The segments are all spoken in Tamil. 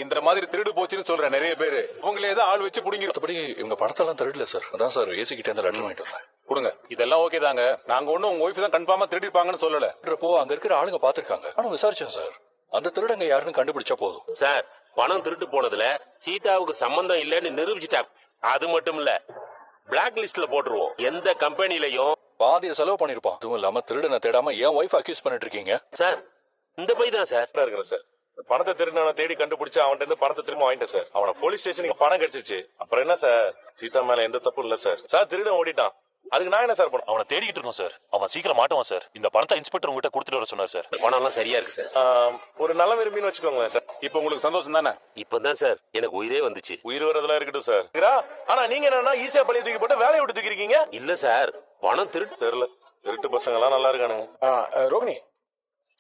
இந்த மாதிரி திருடு போச்சுன்னு சொல்ற நிறைய பேரு உங்களே தான் ஆள் வச்சு புடிங்கிரு. மற்றபடி இவங்க பணத்தெல்லாம் திருடல சார். அதான் சார் ஏசி கிட்ட இருந்து லெட்டர் வாங்கிட்டு வரேன். கொடுங்க. இதெல்லாம் ஓகே தாங்க. நாங்க ஒண்ணும் உங்க ஒய்ஃப் தான் கன்ஃபார்மா திருடிப்பாங்கன்னு சொல்லல. அங்க இருக்கிற ஆளுங்க பாத்துருக்காங்க. ஆனா விசாரிச்சேன் சார். அந்த திருடங்க யாருன்னு கண்டுபிடிச்சா போதும் சார். பணம் திருட்டு போனதுல சீதாவுக்கு சம்பந்தம் இல்லன்னு நிரூபிச்சுட்டா. அது மட்டும் இல்ல, பிளாக் லிஸ்ட்ல போட்டுருவோம். எந்த கம்பெனிலையும் பாதிய செலவு பண்ணிருப்பான். அதுவும் இல்லாம திருடனை தேடாம ஏன் ஒய்ஃப் அக்யூஸ் பண்ணிட்டு இருக்கீங்க சார்? இந்த பை தான் சார் இருக்கிறேன் சார். பணத்தை திருடின தேடி கண்டுபிடிச்சு அவன்கிட்ட இருந்து பணத்தை திரும்ப வாங்கிட்டேன் சார். அவனை போலீஸ் ஸ்டேஷனுக்கு பணம் கிடைச்சிச்சு. அப்புறம் என்ன சார், சீதா மேல எந்த தப்பும் இல்ல சார். சார் திருடன் ஓடிட்டான், அதுக்கு நான் என்ன சார் பண்ண? அவனை தேடிக்கிட்டு இருக்கோம் சார். அவன் சீக்கிரம் மாட்டுவான் சார். இந்த பணத்தை இன்ஸ்பெக்டர் உங்ககிட்ட கொடுத்துட்டு வர சொன்னார் சார். பணம் எல்லாம் சரியா இருக்கு சார். ஒரு நல்ல விரும்பின்னு வச்சுக்கோங்களேன் சார். இப்ப உங்களுக்கு சந்தோஷம் தானே? இப்பதான் சார் எனக்கு உயிரே வந்துச்சு. உயிர் வரதெல்லாம் இருக்கட்டும் சார். ஆனா நீங்க என்னன்னா ஈஸியா பழைய தூக்கி போட்டு வேலையை விட்டு தூக்கிருக்கீங்க. இல்ல சார், பணம் திருட்டு தெரியல. திருட்டு பசங்க எல்லாம் நல்லா இருக்கானுங்க. ரோகிணி,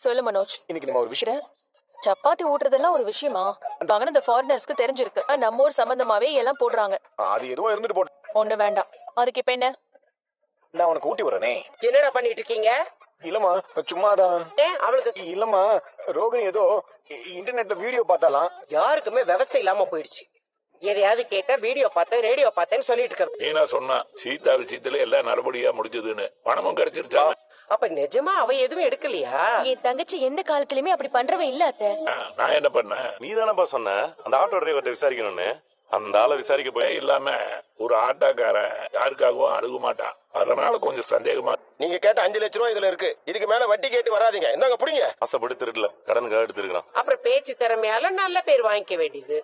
சொல்லு மனோஜ். இன்னைக்கு நம்ம ஒரு விஷயம், சப்பாத்தி ஊட்டுறதெல்லாம் ஒரு விஷயமா? இந்த ஃபாரினர்ஸ்க்கு தெரிஞ்சிருக்கு. நம்ம ஊர் சம்பந்தமாவே எல்லாம் போடுறாங்க. அது எதுவும் இருந்துட்டு போட்டு ஒண்ணு வேண்டாம். அதுக்கு இப்ப என்ன? நான் உனக்கு ஊட்டி வரனே. என்னடா பண்ணிட்டு இருக்கீங்க? இல்லம்மா, சும்மாதான். அவளுக்கு இல்லம்மா, ரோகிணி ஏதோ இன்டர்நெட்ல வீடியோ பார்த்தாலாம். யாருக்குமே விவசாயம் இல்லாம போயிடுச்சு. எதையாவது கேட்டா வீடியோ பார்த்தேன், ரேடியோ பார்த்தேன்னு சொல்லிட்டு இருக்க. நீனா சொன்னா சீதா விஷயத்துல எல்லாம் நல்லபடியா முடிஞ்சதுன்னு. பணமும் கிடைச்சிருச்சா? அப்ப நிஜமா அவ எதுவும் எடுக்கலையா? என் தங்கச்சி எந்த காலத்திலயுமே அப்படி பண்றவ இல்ல அத்தை. நான் என்ன பண்ணேன்? நீ தானப்பா சொன்ன அந்த ஆட்டோ டிரைவர்கிட்ட விசாரிக்கணும்னு. அந்த ஆளை விசாரிக்க போய் இல்லாம ஒரு ஆட்டோக்காரன் யாருக்காகவும் அழுக மாட்டான். அதனால கொஞ்சம் சந்தேகமா. நீங்க கேட்ட 5 லட்சம் ரூபாய் இதுல இருக்கு. இதுக்கு மேல வட்டி கேட்டு வராதீங்க. இந்தாங்க புடிங்க. ஆசைப்பட்டு திருடல, கடனுக்காக எடுத்துருக்கான். அப்புறம் பேச்சு திறமையால நல்ல பேர் வாங்கிக்க வேண்டியது.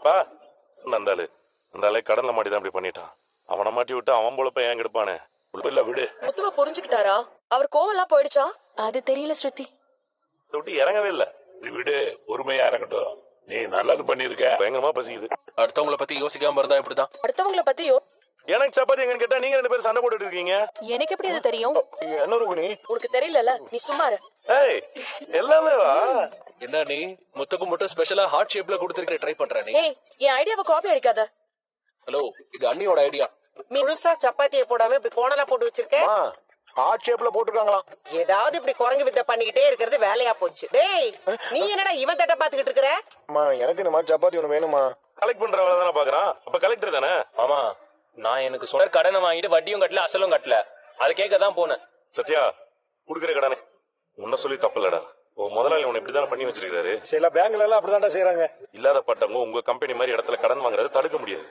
அந்த ஆளே கடன்ல மாட்டிதான் அப்படி பண்ணிட்டான். அவனை மாட்டி விட்டு அவன் போல போய் ஏன் கெடுப்பானே. இல்ல விடு. முத்துவ புரிஞ்சுக்கிட்டாரா? அவர் கோவம்லாம் போயிடுச்சா? அது தெரியல ஸ்ருதி. விட்டு இறங்கவே இல்ல. விடு, பொறுமையா இறங்கட்டும். நீ நல்லது பண்ணிருக்க. பயங்கரமா பசிக்குது. அடுத்தவங்களை பத்தி யோசிக்காம இருந்தா இப்படிதான். அடுத்தவங்கள பத்தி எனக்கு சப்பாத்தி எங்கன்னு கேட்டா நீங்க 2 பேரும் சண்டை போட்டுட்டு இருக்கீங்க. எனக்கு எப்படி அது தெரியும்? என்ன ரோகிணி, உனக்கு தெரியல. நீ சும்மா இரு. ஏய், எல்லாமே வா. என்ன நீ முத்துக்கு மட்டும் ஸ்பெஷலா ஹார்ட் ஷேப்ல கொடுத்திருக்க ட்ரை பண்ற நீ? ஏய், என் ஐடியாவை காப்பி அடிக்காத. ஹலோ, இது அண்ணியோட ஐடியா. முழுசா சப்பாத்தியை போடாம இப்படி கோணலா போட்டு வச்சிருக்கேன். ஹார்ட் ஷேப்ல போட்டுருக்காங்களாம். ஏதாவது இப்படி குரங்கு வித்த பண்ணிக்கிட்டே இருக்கிறது வேலையா போச்சு. டேய், நீ என்னடா இவன் தட்ட பாத்துக்கிட்டு இருக்கிற? எனக்கு இந்த மாதிரி சப்பாத்தி ஒண்ணு வேணுமா? கலெக்ட் பண்ற வேலை தானே பாக்குறான். அப்ப கலெக்டர் தானே. ஆமா, நான் எனக்கு சொன்ன கடனை வாங்கிட்டு வட்டியும் கட்டல, அசலும் கட்டல. அதை கேட்கதான் போனேன். சத்யா, குடுக்கற கடனை உன்ன சொல்லி தப்பு இல்லடா. முதலாளி உன்னை இப்படிதான் பண்ணி வச்சிருக்காரு. சில பேங்க்ல எல்லாம் அப்படிதான்டா செய்யறாங்க. இல்லாத பட்டவங்க உங்க கம்பெனி மாதிரி இடத்துல கடன் வாங்குறத தடுக்க முடியாது.